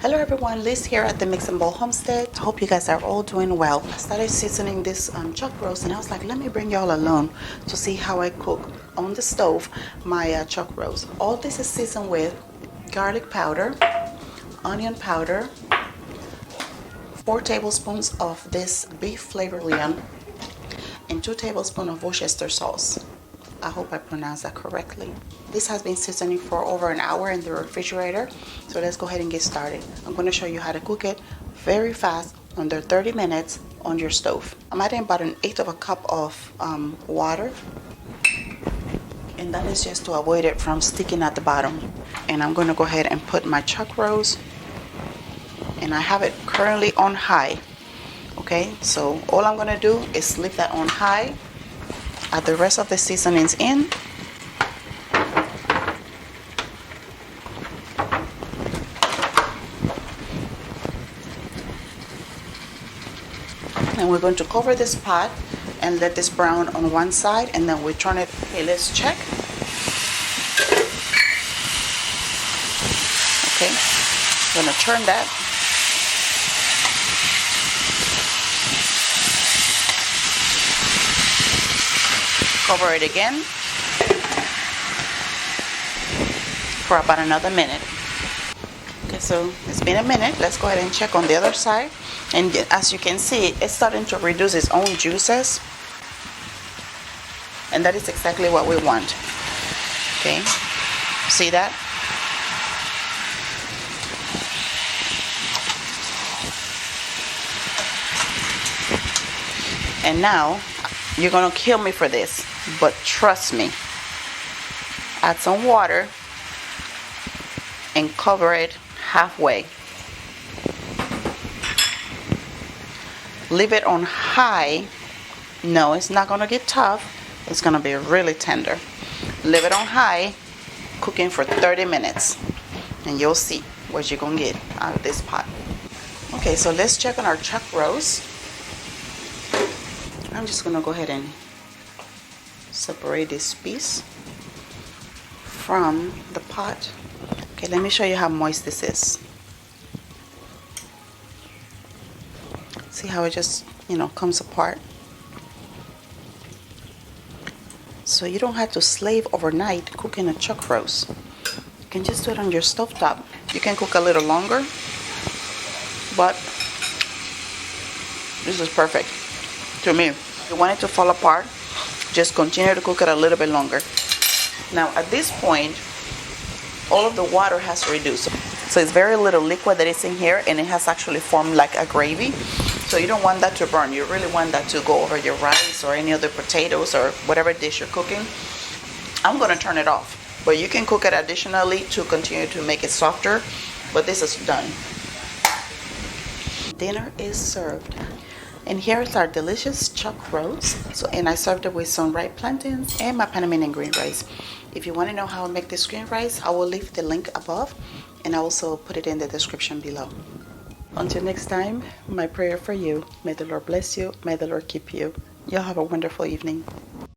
Hello everyone, Liz here at the Mixing Bowl Homestead. I hope you guys are all doing well. I started seasoning this chuck roast and I was like, let me bring y'all along to see how I cook on the stove my chuck roast. All this is seasoned with garlic powder, onion powder, 4 tablespoons of this beef flavor bouillon, and 2 tablespoons of Worcester sauce. I hope I pronounced that correctly. This has been seasoning for over an hour in the refrigerator, so let's go ahead and get started. I'm going to show you how to cook it very fast, under 30 minutes on your stove. I'm adding about 1/8 of a cup of water, and that is just to avoid it from sticking at the bottom. And I'm going to go ahead and put my chuck roast, and I have it currently on high. Okay, so all I'm going to do is leave that on high. Add the rest of the seasonings in. And we're going to cover this pot and let this brown on one side, and then we turn it. Okay, let's check. Okay, I'm going to turn that. Cover it again for about another minute. Okay, so it's been a minute. Let's go ahead and check on the other side. And as you can see, it's starting to reduce its own juices. And that is exactly what we want. Okay, see that? And now, you're gonna kill me for this, but trust me. Add some water and cover it halfway. Leave it on high. No, it's not gonna get tough. It's gonna be really tender. Leave it on high, cooking for 30 minutes, and you'll see what you're gonna get out of this pot. Okay, so let's check on our chuck roast. I'm just going to go ahead and separate this piece from the pot. Okay, let me show you how moist this is. See how it just, comes apart? So you don't have to slave overnight cooking a chuck roast. You can just do it on your stovetop. You can cook a little longer, but this is perfect to me. If you want it to fall apart, just continue to cook it a little bit longer. Now at this point, all of the water has reduced. So it's very little liquid that is in here, and it has actually formed like a gravy. So you don't want that to burn. You really want that to go over your rice or any other potatoes or whatever dish you're cooking. I'm going to turn it off, but you can cook it additionally to continue to make it softer, but this is done. Dinner is served. And here's our delicious chuck roast. And I served it with some ripe plantains and my Panamanian green rice. If you want to know how I make this green rice, I will leave the link above, and I also put it in the description below. Until next time, my prayer for you, may the Lord bless you, may the Lord keep you. Y'all have a wonderful evening.